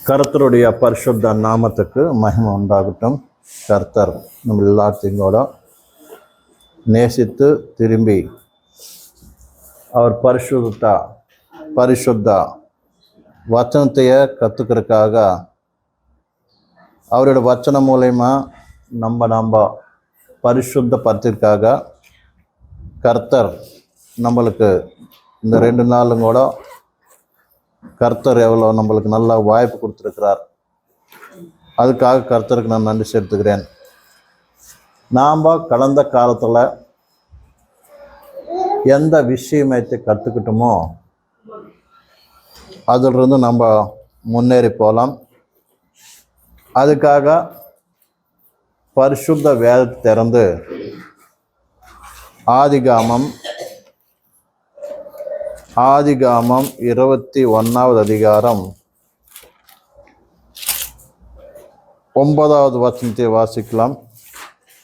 கர்த்தருடைய பரிசுத்த நாமத்துக்கு மகிமை உண்டாகட்டும். கர்த்தர் நம்ம எல்லாத்தையும் கூட நேசித்து திரும்பி அவர் பரிசுத்த வச்சனத்தைய கற்றுக்கிறதுக்காக அவரோட வச்சனம் மூலயமா நம்ம பரிசுத்தப்படுத்திற்காக கர்த்தர் நம்மளுக்கு இந்த 2 நாளும் கூட கர்த்தர் எவ்வளோ நம்மளுக்கு நல்ல வாய்ப்பு கொடுத்துருக்கிறார். அதுக்காக கர்த்தருக்கு நான் நன்றி செலுத்துகிறேன். நாம் கடந்த காலத்தில் எந்த விஷயத்தை கற்றுக்கிட்டோமோ அதிலிருந்து நம்ம முன்னேறி போகலாம். அதுக்காக பரிசுத்த வேதத்தை திறந்து ஆதிகாமம் 21வது அதிகாரம் 9வது வசனத்தை வாசிக்கலாம்.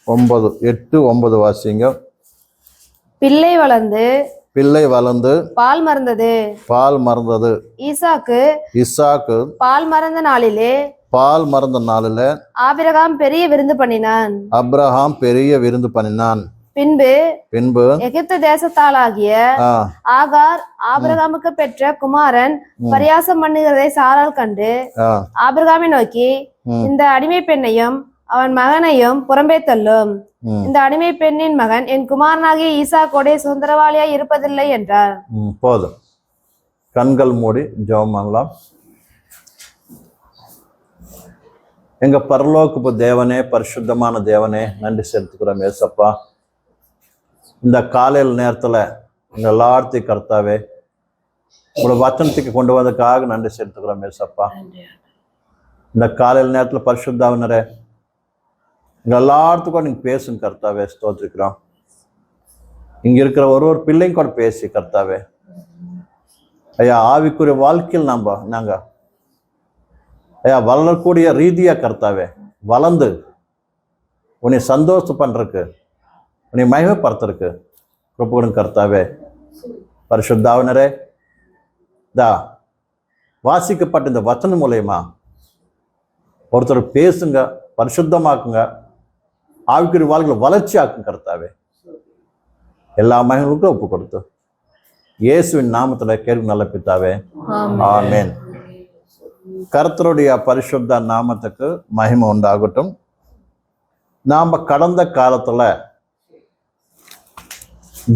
8-9 வாசிங்க. பிள்ளை வளர்ந்து பால் மறந்தது. ஈசாக்கு பால் மறந்த நாளிலே ஆபிரகாம் பெரிய விருந்து பண்ணினான். பின்பு எகிப்து தேசத்தாளாகிய ஆகார் ஆபிரகாமுக்கு பெற்ற குமாரன் பரியாசம் பண்ணுகிறதை சாரால் கண்டு ஆபிரகாமை நோக்கி, இந்த அடிமை பெண்ணையும் அவன் மகனையும் புறம்பே தள்ளும். இந்த அடிமை பெண்ணின் மகன் என் குமாரனாகிய ஈசாக்கோடே சுதந்திரவாளியாய் இருப்பதில்லை என்றார். போதும். கண்கள் மூடி ஜெபம் பண்ணலாம். எங்க பரலோகப்பு தேவனே, பரிசுத்தமான தேவனே, நன்றி செலுத்துக்கிறோம். ஏசப்பா, இந்த காலையில் நேரத்தில் எங்கள் எல்லாத்தையும் கர்த்தாவே உங்களோட வச்சனத்துக்கு கொண்டு வந்ததுக்காக நன்றி செலுத்துக்கிறோம். ஏசப்பா, இந்த காலையில் நேரத்தில் பரிசுத்தாவினரே எங்கள் எல்லாத்துக்கும் நீங்கள் பேசுங்க கர்த்தாவே. ஸ்தோத்திரிக்கிறோம். இங்கே இருக்கிற ஒரு பிள்ளைங்க கூட பேசி கர்த்தாவே ஐயா, ஆவிக்குரிய வாழ்க்கையில் நாங்கள் ஐயா வளரக்கூடிய ரீதியாக கர்த்தாவே வளர்ந்து உன்னை சந்தோஷம் பண்ணுறதுக்கு, உன்னை மகிமைப்படுத்துறதுக்கு கிருபையும் கர்த்தாவே. பரிசுத்தாவினரே, வாசிக்கப்பட்ட இந்த வசனம் மூலயமா ஒருத்தர் பேசுங்க, பரிசுத்தமாக்குங்க, ஆவிக்குரிய வாழ்க்கையில் வளர்ச்சி ஆக்குங்க கர்த்தாவே. எல்லா மகிமைகளுக்கும் ஒப்பு கொடுத்து இயேசுவின் நாமத்தில் கேள்வி நல்ல பிதாவே, ஆமென். கர்த்தருடைய பரிசுத்த நாமத்துக்கு மகிமை உண்டாகட்டும். நாம் கடந்த காலத்தில்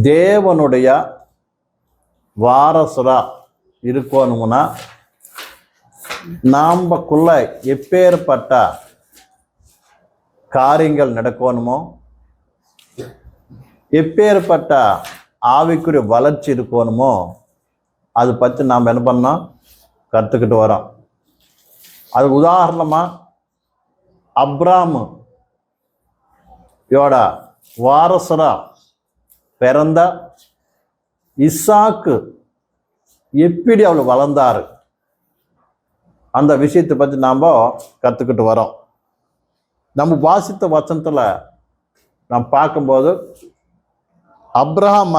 தேவனுடைய வாரசரா இருக்கணும்னா நாமக்குள்ள எப்பேற்பட்ட காரியங்கள் நடக்கணுமோ, எப்பேற்பட்ட ஆவிக்குரிய வளர்ச்சி இருக்கணுமோ, அதை பற்றி நாம் என்ன பண்ணோம் கற்றுக்கிட்டு வரோம். அது உதாரணமாக அப்ராம் யோட வாரசரா பிறந்த இசாக்கு எப்படி அவள் வளர்ந்தாரு அந்த விஷயத்தை பற்றி நாம் கற்றுக்கிட்டு வரோம். நம்ம வாசித்த வசனத்தில் நாம் பார்க்கும்போது அப்ரஹாம்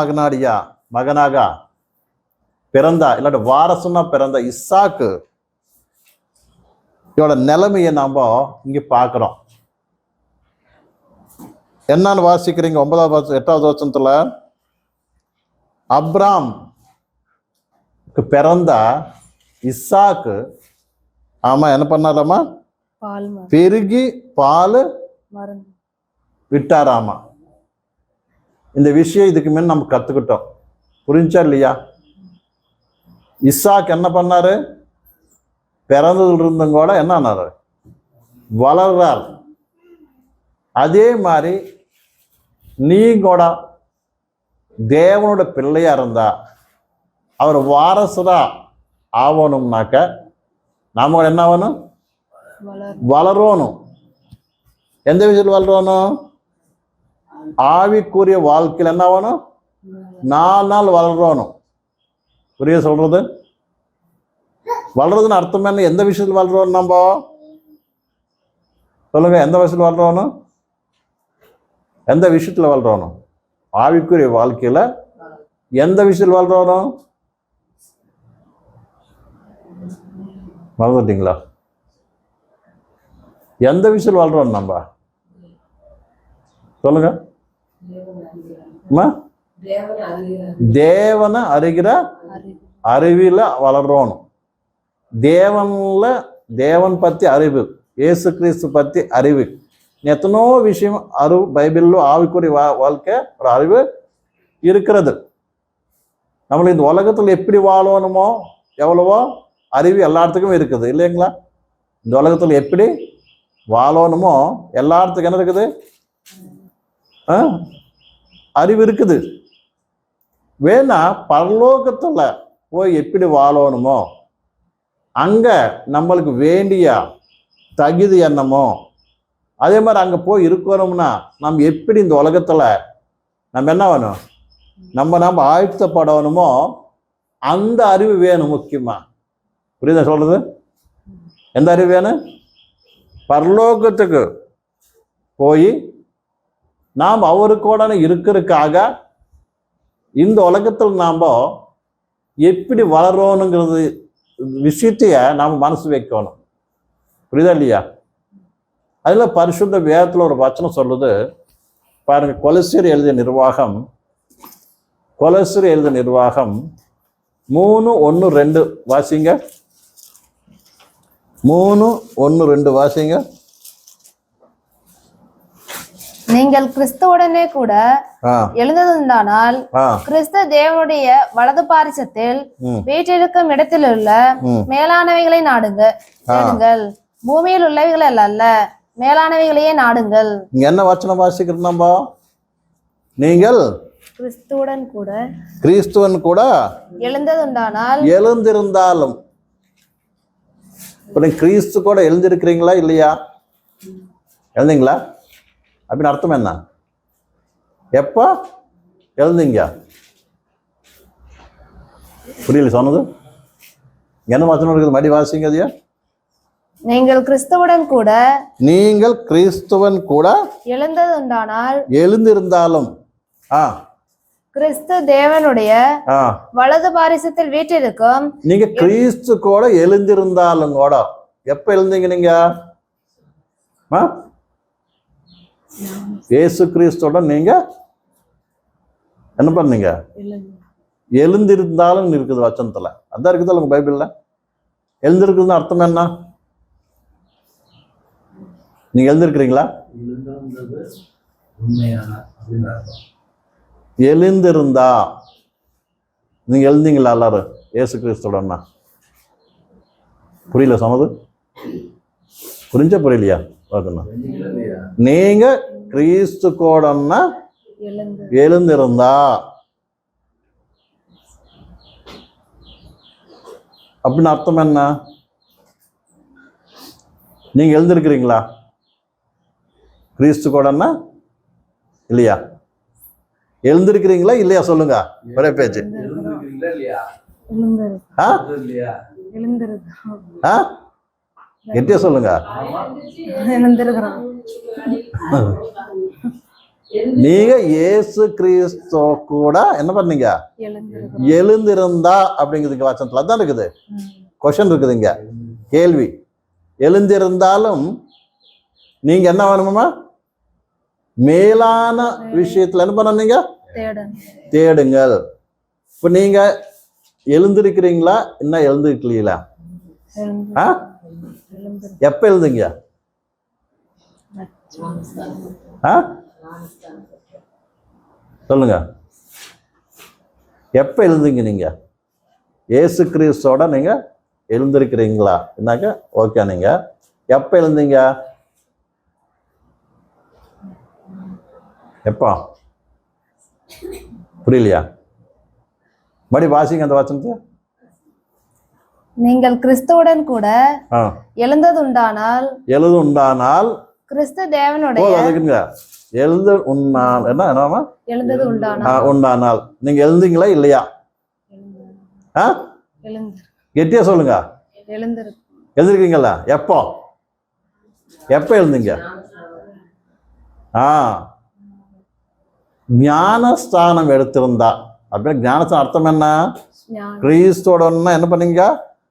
மகனாக பிறந்த இல்லாட்டி வாரசனா பிறந்த இசாக்கு இதோட நிலைமையை நாம் இங்கே பார்க்குறோம். என்னன்னு வாசிக்கிறீங்க? 8வது வசனத்துல அப்ராம் பிறந்த இசாக்கு என்ன பண்ணாராமா? பெருகி பால் விட்டாராமா. இந்த விஷயம் இதுக்கு முன்ன நம்ம கத்துக்கிட்டோம். புரிஞ்சா இல்லையா? இசாக்கு என்ன பண்ணாரு? பிறந்ததுல இருந்தும் கூட என்ன ஆனாரு? வளர்றார். அதே மாதிரி நீ கூட தேவனோட பிள்ளையா இருந்தா அவர் வாரசரா ஆகணும்னாக்க நாம என்ன ஆகணும்? வளரணும். எந்த விஷயத்தில் வளரணும்? ஆவிக்குரிய வாழ்க்கையில் என்ன ஆகணும்? 4 நாள் வளரணும். புரிய சொல்றது? வளர்றதுன்னு அர்த்தம் என்ன? எந்த விஷயத்தில் வளர்றோம்? நம்ம சொல்லுங்க, எந்த விஷயத்தில் வளரணும்? எந்த விஷயத்தில் வளரணும்? ஆவிக்குரிய வாழ்க்கையில் எந்த விஷயத்தில் வாழ்றோம்? மறந்துட்டீங்களா? எந்த விஷயம் வாழ்றோம் நம்ம? சொல்லுங்க. தேவனை அறிகிற அறிவில வளர்றோம். தேவன் பத்தி அறிவு, இயேசு கிறிஸ்து பத்தி அறிவு, எத்தனோ விஷயம் அறிவு பைபிள்ல ஆவிக்குரிய வாழ்க்கை ஒரு அறிவு இருக்கிறது. நம்மள இந்த உலகத்துல எப்படி வாழணுமோ எவ்வளவோ அறிவு எல்லாத்துக்கும் இருக்குது இல்லைங்களா? இந்த உலகத்துல எப்படி வாழணுமோ எல்லாத்துக்கும் என்ன இருக்குது? அறிவு இருக்குது. வேணா பரலோகத்துல போய் எப்படி வாழணுமோ அங்க நம்மளுக்கு வேண்டிய தகுதி என்னமோ அதே மாதிரி அங்க போய் இருக்கணும்னா நம்ம எப்படி இந்த உலகத்துல நம்ம என்ன வேணும், நம்ம ஆயத்தப்படணுமோ அந்த அறிவு வேணும். முக்கியமா புரியுதா சொல்றது? எந்த அறிவு வேணும்? பரலோகத்துக்கு போய் நாம் அவருக்கூட இருக்கிறதுக்காக இந்த உலகத்தில் நாம் எப்படி வளரணுங்கிறது விஷயத்தைய நாம் மனசு வைக்கணும். புரியுதா இல்லையா? அதில் பரிசுத்த வேதத்தில் ஒரு வசனம் சொல்லுது பாருங்க. கொலோசியர் எழுதிய நிர்வாகம் 3:1-2 வாசிங்க. 3:1-2 வாசிங்க. நீங்கள் கிறிஸ்துவுடனே கூட எழுந்ததுண்டானால் கிறிஸ்து தேவனுடைய வலது பாரிசத்தில் வீற்றிருக்கும் இடத்திலுள்ள மேலானவைகளை நாடுங்கள். பூமியில் உள்ளவைகள் அல்ல, மேலானவைகளையே நாடுங்கள். இங்க என்ன வசனம் வாசிக்கிறோம் நம்ம? நீங்கள் கிறிஸ்துவன் கூட எழுந்திருந்தாலும். இப்ப நீங்க கிறிஸ்து கூட எழுந்திருக்கிறீங்களா இல்லையா? எழுந்தீங்களா அப்படின்னு அர்த்தம் என்ன? எப்ப எழுந்தீங்க? புரியல சொன்னது? என்ன வசனம் இருக்குது? மடி வாசிங்க. அதையா நீங்கள் கிறிஸ்துவுடன் கூட எழுந்திருந்தாலும் கிறிஸ்து தேவனுடைய வலது பாரிசத்தில் வீற்றிருக்கும். நீங்க கிறிஸ்து கூட எழுந்திருந்தாலும் கூட எப்ப எழுந்தீங்க நீங்க? இயேசு கிறிஸ்துவோட நீங்க என்ன பண்ணீங்க? எழுந்திருந்தாலும் இருக்குது வசனத்துல. அதான் இருக்குது உங்க பைபிள்ல. எழுந்திருக்குதுன்னு அர்த்தம் என்ன? நீங்க எழுந்திருக்கிறீங்களா? எழுந்திருந்தா நீங்க எழுந்தீங்களா எல்லாரும் இயேசு கிறிஸ்துவோடனா? புரியல சொன்னது? புரியலையா? நீங்க கிறிஸ்து கூடன்னா எழுந்திருந்தா அப்படின்னு அர்த்தம் என்ன? நீங்க எழுந்திருக்கிறீங்களா கிறிஸ்து கூடன்னா? இல்லையா? எழுந்திருக்கிறீங்களா இல்லையா? சொல்லுங்க. ஒரே பேச்சு. கெட்டியா சொல்லுங்க. நீங்க இயேசு கிறிஸ்து கூட என்ன பண்ணீங்க? எழுந்திருந்தா அப்படிங்கிறதுக்கு வசனத்துல அதான் இருக்குது. கொஸ்டின் இருக்குது இங்க, கேள்வி. எழுந்திருந்தாலும் நீங்க என்ன வேணுமா? மேலான விஷயத்துல என்ன பண்ணீங்க? தேடுங்கள். இப்ப நீங்க எழுந்திருக்கிறீங்களா? என்ன எழுந்திருக்கீங்களா? எப்ப எழுதுங்க? சொல்லுங்க. எப்ப எழுதுங்க நீங்க? இயேசு கிறிஸ்துவோட நீங்க எழுந்திருக்கிறீங்களா? என்னக்க ஓகே. நீங்க எப்ப எழுந்தீங்க? எப்போ? புரியலையா? மறுபடி வாசிங்க அந்த வசனத்தை. நீங்கள் கிறிஸ்துவுடன் கூட எழுந்ததுண்டானால் கிறிஸ்து தேவனுடைய உண்டானால் நீங்க எழுந்தீங்களா இல்லையா? கெட்டியா சொல்லுங்க. எழுந்திருக்கீங்களா? எப்போ எழுந்தீங்க? ஞானஸ்தானம் எடுத்திருந்தா அப்படின்னு. ஞானஸ்தானம் அர்த்தம் என்ன? கிறிஸ்துவோட என்ன பண்ணீங்க?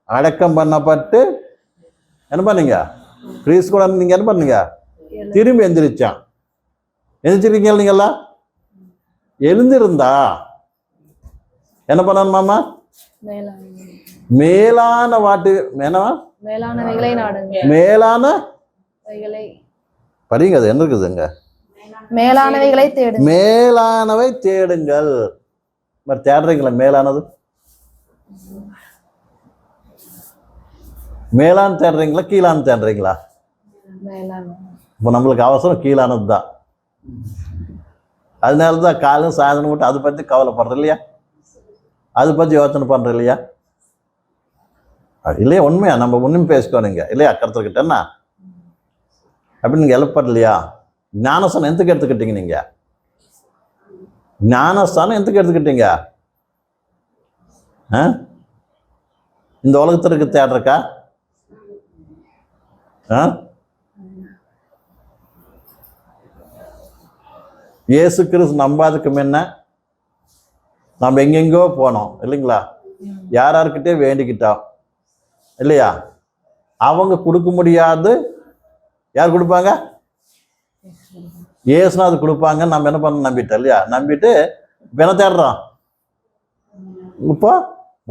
அடக்கம் பண்ணப்பட்டு என்ன பண்ணீங்க? கிறிஸ்து கூட நீங்க என்ன பண்ணுங்க, திரும்பி எந்திரிச்சான். எந்திரிச்சிருக்கீங்க நீங்களா? எழுந்திருந்தா என்ன பண்ணணுமாமா? மேலான வாட்டு என்னவா? மேலானவைகளை நாடுங்க. மேலான படிங்க, அது என்ன இருக்குதுங்க? மேலானவைகளை தேடுங்க. மேலானவை தேடுங்கள். தேடுறீங்களா? மேலானது மேலான தேடுறீங்களா, கீழான தேடுறீங்களா? இப்போ நம்மளுக்கு அவசரம் கீழானது தான். அதனால தான் காலையும் சாயந்தரம் மட்டும் அதை பற்றி கவலைப்படுற இல்லையா, அதை பற்றி யோசனை பண்ற இல்லையா? இல்லையா? உண்மையா நம்ம ஒன்றும் பேசிக்கோனுங்க இல்லையா? கருத்துக்கிட்டேன்னா அப்படின்னு நீங்க எழுப்படலையா? ஞானஸ்தானம் எந்தக்கு எடுத்துக்கிட்டீங்க? நீங்க ஞானஸ்தானம் எந்தக்கு எடுத்துக்கிட்டீங்க? இந்த உலகத்திற்கு தேடுறக்கா? இயேசு கிறிஸ்து நம்பாதுக்கு முன்ன நம்ம எங்கெங்கோ போனோம் இல்லைங்களா? யார்கிட்டே வேண்டிக்கிட்டோம் இல்லையா? அவங்க கொடுக்க முடியாது. யார் கொடுப்பாங்க? இயேசுநாதர் கொடுப்பாங்க. நம்ம என்ன பண்ண நம்பிட்டோம் இல்லையா? நம்பிட்டு இப்போ என்ன தேடுறோம்? இப்போ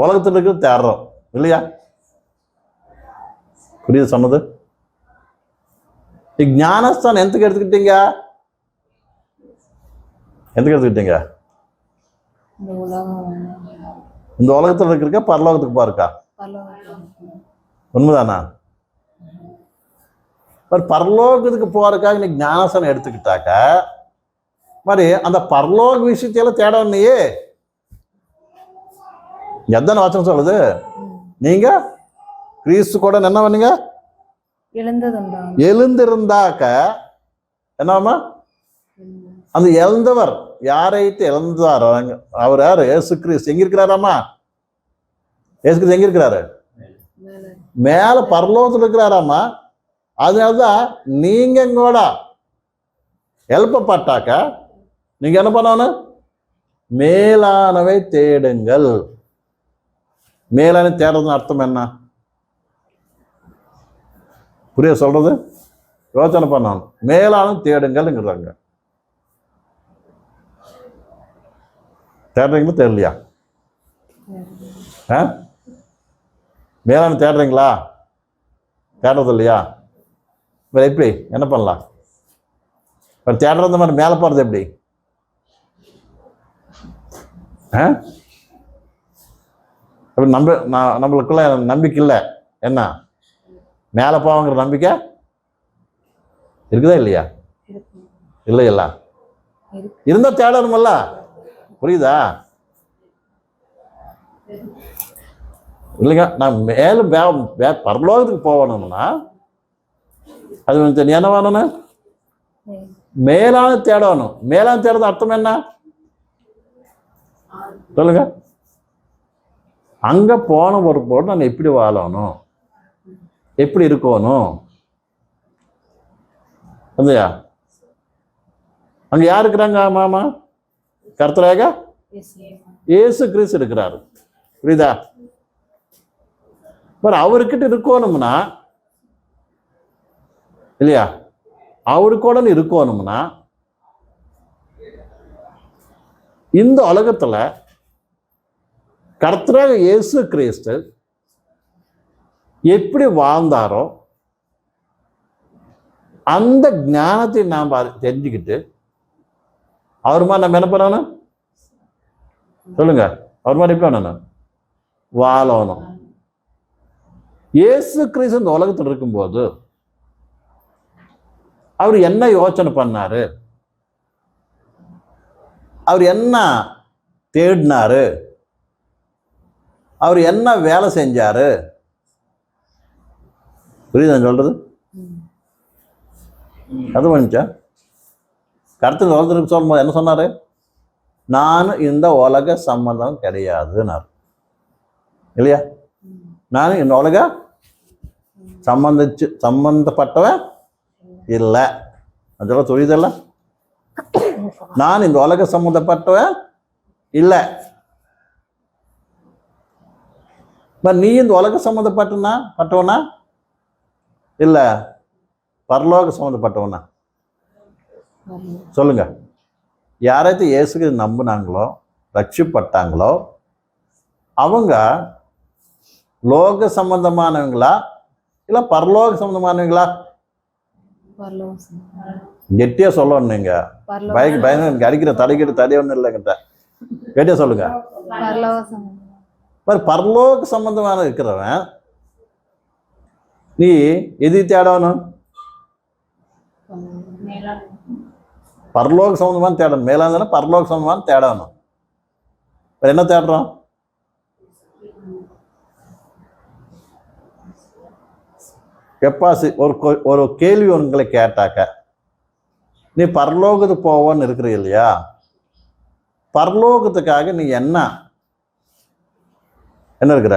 உலகத்தில் இருக்கிறது தேடுறோம் இல்லையா? புரியுது சொன்னது? ஞானஸ்தானம் எந்தக்கு எடுத்துக்கிட்டீங்க? எந்தக்கு எடுத்துக்கிட்டீங்க? இந்த உலகத்தில் இருக்க பரலோகத்துக்கு பாருக்கா? உண்மைதானா? பரலோகத்துக்கு போறதுக்காக இன்னைக்கு ஞானஸ்தானம் எடுத்துக்கிட்டாக்க மாதிரி அந்த பரலோக விஷயத்தையெல்லாம் தேடனையே எத்தனை வச்சனம் சொல்லுது? நீங்க கிறிஸ்து கூட என்ன பண்ணீங்க? எழுந்திருந்தாக்க என்னமா? அந்த எழுந்தவர் யாரைட்டு இழந்தாரோ அவர் யாரு? இயேசு கிறிஸ்து. எங்க இருக்கிறாராமா? இயேசு கிறிஸ்து எங்க இருக்கிறாரு? மேல பரலோகத்தில் இருக்கிறாராமா. அதனாலதான் நீங்க கூட எழுப்பப்பட்டாக்க நீங்க என்ன பண்ணணும்? மேலானவை தேடுங்கள். மேலான தேடுறதுன்னு அர்த்தம் என்ன? புரிய சொல்றது? யோசனை பண்ணணும். மேலான தேடுங்கள்ங்கிறாங்க. தேடுறீங்களா தேடலையா? மேலான தேடுறீங்களா? தேடுறது இல்லையா? எப்படி என்ன பண்ணலாம்? தேடுறது மாதிரி மேலே போறது எப்படி? நம்மளுக்குள்ள நம்பிக்கை இல்லை. என்ன மேலே போவாங்கிற நம்பிக்கை இருக்குதா இல்லையா? இல்லையில்ல. இருந்தா தேடணுமல்ல. புரியுதா? இல்லைங்க, நான் மேலும் பரலோகத்துக்கு போகணும்னா அது வந்து என்ன வேணும்? மேலான தேடணும். மேலான தேடுறது அர்த்தம் என்ன சொல்லுங்க? அங்க போன ஒரு போது நான் எப்படி வாழணும், எப்படி இருக்கணும் இல்லையா? அங்க யார் இருக்கிறாங்க மாமா? கர்த்தராக இயேசு கிறிஸ்து இருக்கிறாரு. புரியுதா? அவர்கிட்ட இருக்கணும்னா இல்லையா? அவருக்கூட இருக்கணும்னா இந்த உலகத்துல கர்த்தராக இயேசு கிறிஸ்து எப்படி வாழ்ந்தாரோ அந்த ஞானத்தை நாம் தெரிஞ்சுக்கிட்டு அவர் மாதிரி நம்ம என்ன பண்ணணும் சொல்லுங்க? அவர் மாதிரி எப்படி பண்ணணும்? வாழணும். இயேசு கிறிஸ்து இந்த உலகத்தில் இருக்கும்போது அவர் என்ன யோசனை பண்ணாரு? அவர் என்ன தேடினாரு? அவர் என்ன வேலை செஞ்சாரு? புரியுதா சொல்றது? அது பண்ணிச்சா? கருத்து உலகத்திற்கு சொல்லும்போது என்ன சொன்னாரு? நான் இந்த உலக சம்பந்தம் கிடையாதுன்னாரு இல்லையா? நான் இந்த உலக சம்பந்தப்பட்டவன் இல்லை. அதெல்லாம் சொல்லியதல்ல. நான் இந்த உலக சம்பந்தப்பட்டவன் இல்லை. நீ இந்த உலக சம்பந்தப்பட்டவனா இல்லை. பரலோக சம்மந்தப்பட்டவனா சொல்லுங்க. யாராவது இயேசுக்கு நம்பினாங்களோ ரட்சிப்பட்டாங்களோ அவங்க லோக சம்பந்தமானவங்களா இல்ல பரலோக சம்பந்தமானவங்களா? கெட்டியா சொல்லணும். நீங்க பைக் பயன் அடிக்கிற தடை ஒன்றும் இல்லைங்கிட்ட கெட்டியா சொல்லுங்க. பரலோக சம்பந்தமான இருக்கிறவன் நீ எது தேடணும்? பரலோக சம்பந்தமான தேடணும். மேலான பரலோக சம்பந்தமான தேடணும். என்ன தேடுறோம்? கெப்பாசி ஒரு கேள்வி உங்களை கேட்டாக்க நீ பரலோகத்துக்கு போவோன்னு இருக்கிற இல்லையா? பரலோகத்துக்காக நீ என்ன இருக்கிற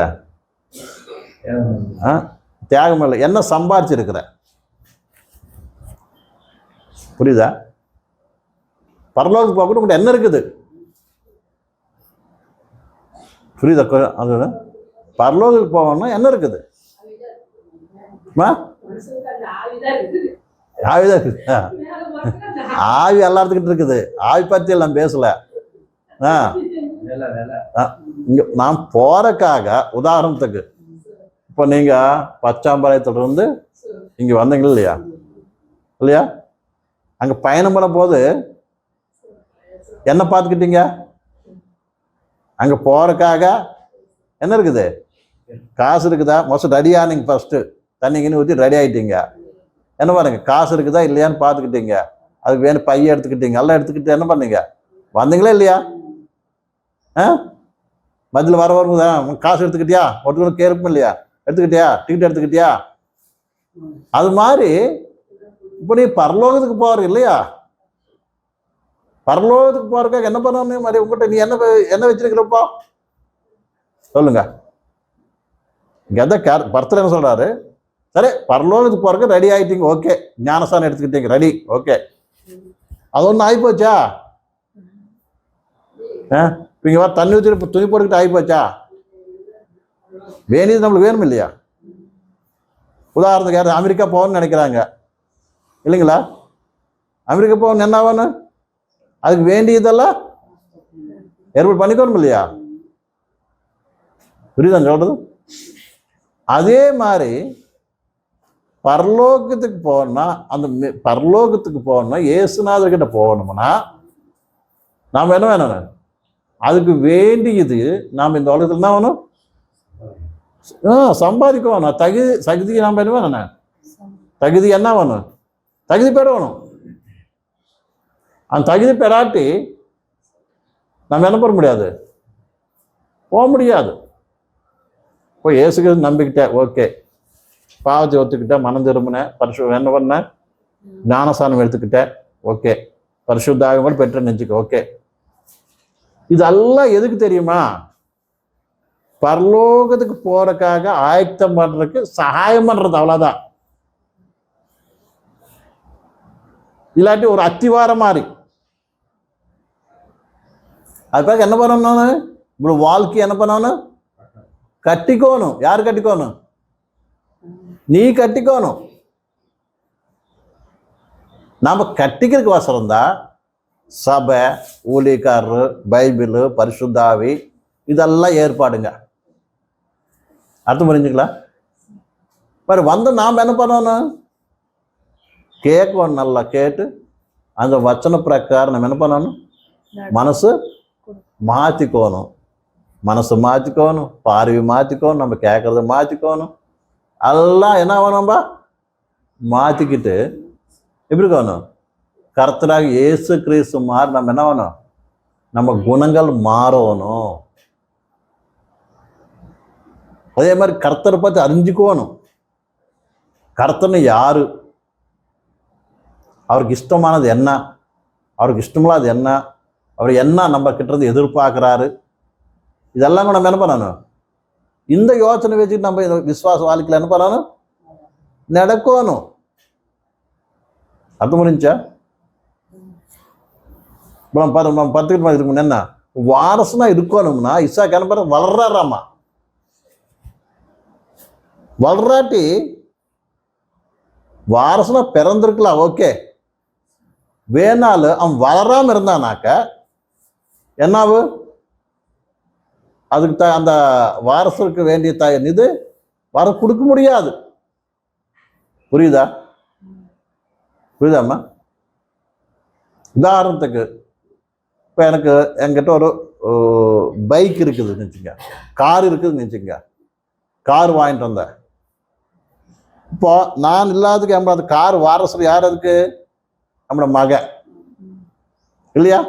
தியாகம் இல்லை, என்ன சம்பாதிச்சிருக்கிற? புரியுதா? பரலோகத்துக்கு போக கூட என்ன இருக்குது? புரியுதா? அது பரலோகத்துக்கு போகணும்னா என்ன இருக்குது? ஆவிதான் இருக்குது. ஆவி எல்லாத்துக்கிட்ட இருக்குது. ஆவி பத்தி எல்லாம் பேசல. நாம் போறக்காக உதாரணத்துக்கு இப்போ நீங்க பச்சாம்பாளையத்துல இருந்து இங்க வந்தீங்க இல்லையா? இல்லையா? அங்க பயணம் பண்ண போது என்ன பார்த்துக்கிட்டீங்க? அங்க போறக்காக என்ன இருக்குது? காசு இருக்குதா? மொத்தம் ரெடியா? நீங்க ஃபர்ஸ்ட் தண்ணிங்கன்னு ஊற்றி ரெடி ஆயிட்டீங்க. என்ன பாருங்க, காசு இருக்குதா இல்லையான்னு பார்த்துக்கிட்டீங்க. அதுக்கு வேணும் பைய எடுத்துக்கிட்டீங்க. எல்லாம் எடுத்துக்கிட்டு என்ன பண்ணீங்க? வந்தீங்களா இல்லையா? மத்தியில் வருதா? காசு எடுத்துக்கிட்டியா? ஒருத்தர் கேட்கும் இல்லையா? எடுத்துக்கிட்டியா? டிக்கெட் எடுத்துக்கிட்டியா? அது மாதிரி இப்போ நீ பரலோகத்துக்கு போற இல்லையா? பரலோகத்துக்கு போறதுக்காக என்ன பண்ணணும்? மாதிரி உங்ககிட்ட நீ என்ன வச்சிருக்கிறப்போ சொல்லுங்க. பர்த்தர் என்ன சொல்றாரு? சரி, பரலோகத்துக்கு போறதுக்கு ரெடி ஆயிட்டீங்க, ஓகே. ஞானஸ்தானம் எடுத்துக்கிட்டீங்க, ரெடி, ஓகே. அது ஒன்றும் ஆகிப்போச்சா? இங்க தண்ணி ஊற்றி துணி போட்டுக்கிட்டு ஆகிப்போச்சா? வேண்டியது நம்மளுக்கு வேணும் இல்லையா? உதாரணத்துக்கு யாரும் அமெரிக்கா போகணும்னு நினைக்கிறாங்க இல்லைங்களா? அமெரிக்கா போகணும் என்ன ஆகணும்? அதுக்கு வேண்டியதெல்லாம் ஏற்பாடு பண்ணிக்கணும் இல்லையா? புரியுதான் சொல்றது? அதே மாதிரி பரலோகத்துக்கு போகணும்னா பரலோகத்துக்கு போகணும்னா இயேசுநாதர்கிட்ட போகணும்னா நாம் என்ன வேணும்? அதுக்கு வேண்டியது நாம் இந்த உலகத்துல என்ன வேணும்? சம்பாதிக்கணும். தகுதி நாம் என்ன வேணும்? தகுதி என்ன வேணும்? தகுதி பெறணும். அந்த தகுதி பெறாட்டி நம்ம என்ன பண்ண முடியாது? போக முடியாது. இப்போ இயேசுக்கு நம்பிக்கிட்ட, ஓகே. பாவத்தை ஒத்துக்கிட்ட, மனம் திரும்பினேன், என்ன பண்ண? ஞானஸ்தானம் எடுத்துக்கிட்டேன், ஓகே. பரிசுத்தாக கூட பெற்ற நெஞ்சுக்க, ஓகே. இதெல்லாம் எதுக்கு தெரியுமா? பரலோகத்துக்கு போறதுக்காக ஆயத்தம் பண்றதுக்கு சகாயம் பண்றது, அவ்வளவுதான். இல்லாட்டி ஒரு அத்திவாரம் மாதிரி. அதுக்காக என்ன பண்ணணும்? இப்படி வாழ்க்கை என்ன பண்ணணும்? கட்டிக்கோணும். யாரு கட்டிக்கோணும்? நீ கட்டிக்கோணும். நாம கட்டிக்கிறதுக்கு அவசரம் தான் சபை, ஊழியக்காரரு, பைபிள், பரிசுத்தாவி, இதெல்லாம் ஏற்பாடுங்க. அர்த்தம் புரிஞ்சுங்களா? பாரு, வந்து நாம் என்ன பண்ணணும்? கேட்கணும். நல்லா கேட்டு அந்த வச்சன பிரகாரம் நம்ம என்ன பண்ணணும்? மனசு மாற்றிக்கோணும். மனசு மாற்றிக்கோணும், பார்வை மாற்றிக்கோணும், நம்ம கேட்கறத மாற்றிக்கோணும். எல்லாம் என்ன ஆகணும்பா? மாற்றிக்கிட்டு எப்படி இருக்கணும்? கர்த்தராக இயேசு கிறிஸ்து மாறி நம்ம என்ன ஆகணும்? நம்ம குணங்கள் மாறணும். அதே மாதிரி கர்த்தரை பற்றி அறிஞ்சுக்கணும். கர்த்தர்னு யாரு? அவருக்கு இஷ்டமானது என்ன? அவருக்கு இஷ்டமில்லாது என்ன? அவர் என்ன நம்ம கிட்ட எதிர்பார்க்கிறாரு? இதெல்லாம் கூட நம்ம என்ன பண்ணணும்? இந்த யோசனை வச்சுட்டு நம்ம விசுவாச வாழ்க்கையில் என்ன பண்ணணும்? நடக்கணும். அர்த்தம் முடிஞ்சா? பத்துக்கிட்டு இதுக்கு என்ன வாரசுனா இருக்கணும்னா இசாக்கு என்ன பண்ண? வளர்றாராமா. வளராட்டி வாரசுனா பிறந்திருக்கலாம், ஓகே. வேணாலும் அவன் வளராம இருந்தானாக்க என்னாவு? அதுக்கு அந்த வாரசுக்கு வேண்டிய இது வர கொடுக்க முடியாது. புரியுதா? புரியுதாம்மா? உதாரணத்துக்கு இப்போ எனக்கு என்கிட்ட ஒரு பைக் இருக்குதுன்னு வச்சுங்க, கார் இருக்குதுன்னு வச்சுங்க, கார் வாங்கிட்டு வந்தேன். இப்போ நான் இல்லாததுக்கு அந்த கார் வாரசு யார்? அதுக்கு நம்மளோட மகன் இல்லையா?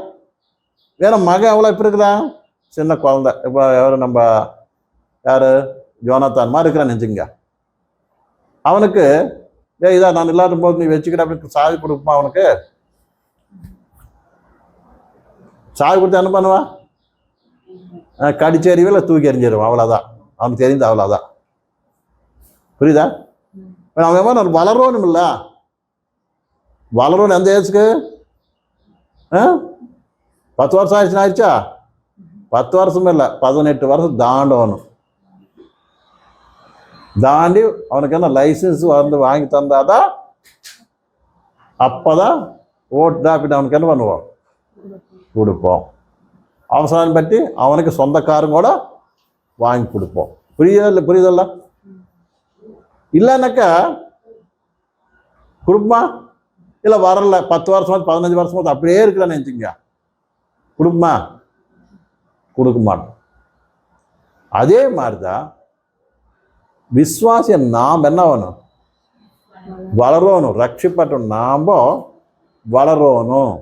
வேற மகன் எவ்வளோ இப்போ இருக்கிறான்? சின்ன குழந்தை. இப்போ எவரு நம்ம யாரு ஜோனாத்தான் மாதிரி இருக்கிறான்னு வச்சுங்க. அவனுக்கு இதான் நான் இல்லாத போது நீ வச்சுக்கிட்ட அப்படின்னு சாவி கொடுப்பா. அவனுக்கு சாவி கொடுத்து என்ன பண்ணுவான்? கடிச்சு எறிவில் தூக்கி எறிஞ்சிருவான். அவ்வளோதான் அவனுக்கு தெரிந்து, அவ்வளோதான். புரியுதா? அவன் வளரணும் இல்லை, வளரணும். எந்த ஏஜுக்கு? 10 வருஷம் ஆயிடுச்சுன்னு ஆயிடுச்சா? 10 வருஷமே இல்லை, 18 வருஷம் தாண்டணும். தாண்டி அவனுக்கு என்ன லைசன்ஸ் வந்து வாங்கி தந்தாதான் அப்போதான் ஓட்டுடா அப்படின்னு அவனுக்கு என்ன பண்ணுவோம்? கொடுப்போம். அவசரம் பற்றி அவனுக்கு சொந்தக்காரங்க கூட வாங்கி கொடுப்போம். புரியுதல்ல? இல்லைன்னாக்கா கொடுப்பா. இல்லை வரல, 10 வருஷம் 15 வருஷம் அப்படியே இருக்கிறான்னு நினச்சிங்க, கொடுப்பா? கொடுக்க மாட்டோம். அதே மாதிரிதான் விசுவாசியம் நாம் என்ன வேணும்? வளரணும். ரட்சிப்பட்ட நாம வளரணும்.